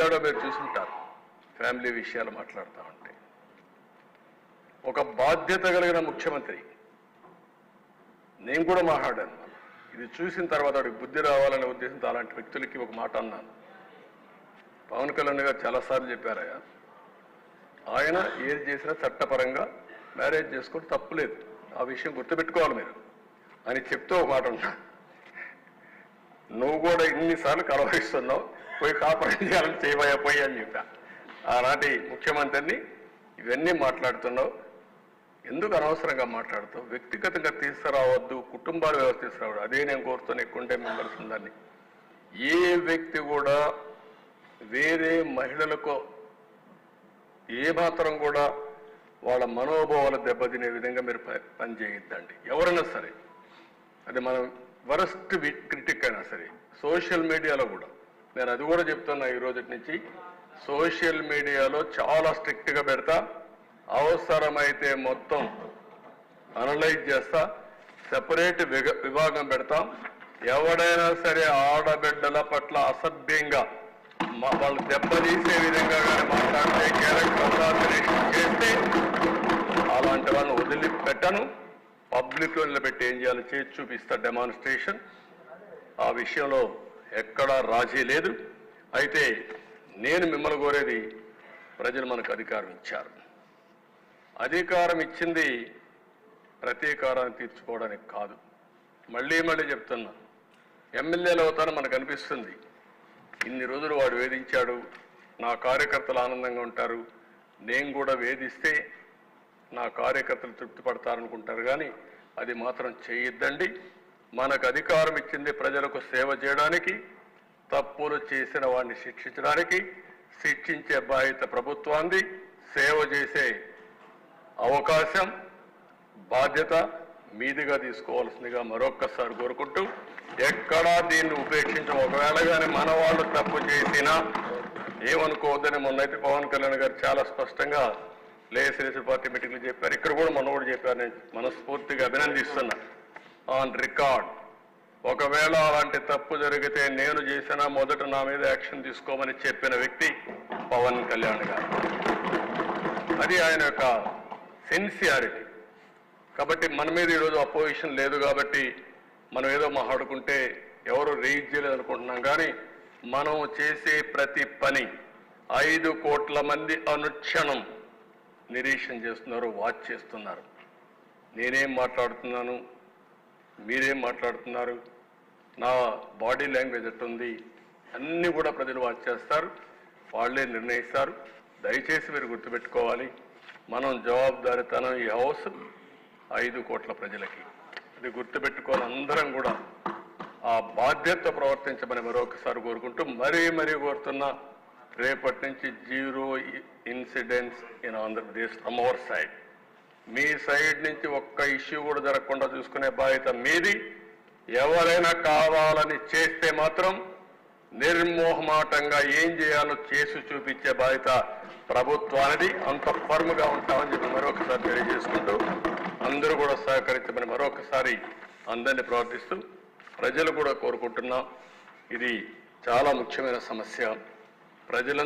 మీరు చూసుంటారు ఫ్యామిలీ విషయాలు మాట్లాడుతూ ఉంటే ఒక బాధ్యత కలిగిన ముఖ్యమంత్రి నేను కూడా మాట్లాడాను. ఇది చూసిన తర్వాత వాడికి బుద్ధి రావాలనే ఉద్దేశంతో అలాంటి వ్యక్తులకి ఒక మాట అన్నాను. పవన్ కళ్యాణ్ గారు చాలాసార్లు చెప్పారయ్యా, ఆయన ఏది చేసినా చట్టపరంగా మ్యారేజ్ చేసుకుంటే తప్పులేదు, ఆ విషయం గుర్తుపెట్టుకోవాలి మీరు అని చెప్తూ ఒక మాట ఉన్నా. నువ్వు కూడా ఇన్నిసార్లు కలవరిస్తున్నావు, పోయి కాపురం చేయాలని చేయబోయా పోయి అని చెప్పా. ఆనాటి ముఖ్యమంత్రిని ఇవన్నీ మాట్లాడుతున్నావు, ఎందుకు అనవసరంగా మాట్లాడుతావు, వ్యక్తిగతంగా తీసుకురావద్దు, కుటుంబాల వ్యవస్థ తీసుకురావద్దు. అదే నేను కోరుతాను, ఎక్కువంటే మెంబర్స్ ఉందని. ఏ వ్యక్తి కూడా వేరే మహిళలకు ఏమాత్రం కూడా వాళ్ళ మనోభావాలు దెబ్బతినే విధంగా మీరు పని చేయొద్దండి. ఎవరైనా సరే, అది మనం వరస్ట్ క్రిటిక్ అయినా సరే. సోషల్ మీడియాలో కూడా నేను అది కూడా చెప్తున్నా, ఈ రోజు నుంచి సోషల్ మీడియాలో చాలా స్ట్రిక్ట్గా పెడతా, అవసరమైతే మొత్తం అనలైజ్ చేస్తా, సెపరేట్ విభాగం పెడతాం. ఎవడైనా సరే ఆడబిడ్డల పట్ల అసభ్యంగా వాళ్ళు దెబ్బతీసే విధంగా కానీ మాట్లాడితే, క్యారెక్టర్ అసాసినేషన్ చేస్తే అలాంటి వాళ్ళని వదిలిపెట్టను. పబ్లిక్లో నిలబెట్టి ఏం చేయాలో చేసి చూపిస్తా డెమాన్స్ట్రేషన్. ఆ విషయంలో ఎక్కడా రాజీ లేదు. అయితే నేను మిమ్మల్ని కోరేది, ప్రజలు మనకు అధికారం ఇచ్చారు. అధికారం ఇచ్చింది ప్రతీకారాన్ని తీర్చుకోవడానికి కాదు. మళ్ళీ చెప్తున్నా, ఎమ్మెల్యేలు అవుతారని మనకు అనిపిస్తుంది. ఇన్ని రోజులు వాడు వేధించాడు, నా కార్యకర్తలు ఆనందంగా ఉంటారు, నేను కూడా వేధిస్తే నా కార్యకర్తలు తృప్తి పడతారనుకుంటారు. కానీ అది మాత్రం చేయొద్దండి. మనకు అధికారం ఇచ్చింది ప్రజలకు సేవ చేయడానికి, తప్పులు చేసిన వాడిని శిక్షించడానికి. శిక్షించే బాధ్యత ప్రభుత్వాన్ని, సేవ చేసే అవకాశం బాధ్యత మీదిగా తీసుకోవాల్సిందిగా మరొక్కసారి కోరుకుంటూ, ఎక్కడా దీన్ని ఉపేక్షించం. ఒకవేళ కానీ మన వాళ్ళు తప్పు చేసినా ఏమనుకోవద్దని మొన్నైతే పవన్ కళ్యాణ్ గారు చాలా స్పష్టంగా లేసలేసి పార్టీ మీటింగ్లు చెప్పారు. ఇక్కడ కూడా మనోడు చెప్పారు. నేను మనస్ఫూర్తిగా అభినందిస్తున్నా. ఆన్ రికార్డ్, ఒకవేళ అలాంటి తప్పు జరిగితే నేను చేసినా మొదట నా మీద యాక్షన్ తీసుకోమని చెప్పిన వ్యక్తి పవన్ కళ్యాణ్ గారు. అది ఆయన యొక్క సిన్సియారిటీ. కాబట్టి మన మీద ఈరోజు అపోజిషన్ లేదు కాబట్టి మనం ఏదో మాట్లాడుకుంటే ఎవరు రేజ్ చేయలేదు అనుకుంటున్నాం. కానీ మనం చేసే ప్రతి పని 5 కోట్ల మంది అనుక్షణం నిరీక్షణ చేస్తున్నారు, వాచ్ చేస్తున్నారు. నేనేం మాట్లాడుతున్నాను, మీరేం మాట్లాడుతున్నారు, నా బాడీ లాంగ్వేజ్ ఎట్టుంది, అన్నీ కూడా ప్రజలు వాచ్ చేస్తారు, వాళ్ళే నిర్ణయిస్తారు. దయచేసి మీరు గుర్తుపెట్టుకోవాలి, మనం జవాబుదారీతనం ఈ హౌస్ 5 కోట్ల ప్రజలకి. ఇది గుర్తుపెట్టుకోవాలి. అందరం కూడా ఆ బాధ్యత ప్రవర్తించమని మరొకసారి కోరుకుంటూ, మరీ కోరుతున్నా, రేపటి నుంచి 0 incidents in Andhra Pradesh from our side. Me side నుంచి ఒక్క ఇష్యూ కూడా జరగకుండా చూసుకునే బాధ్యత మీది. ఎవరైనా కావాలని చేస్తే మాత్రం నిర్మోహమాటంగా ఏం చేయాలో చేసి చూపించే బాధ్యత ప్రభుత్వానికి. అంత ఫర్మ్గా ఉంటామని చెప్పి మరొకసారి తెలియజేసుకుంటూ, అందరూ కూడా సహకరించమని మరొకసారి అందరినీ ప్రార్థిస్తూ, ప్రజలు కూడా కోరుకుంటున్నాం. ఇది చాలా ముఖ్యమైన సమస్య. ప్రజలందరూ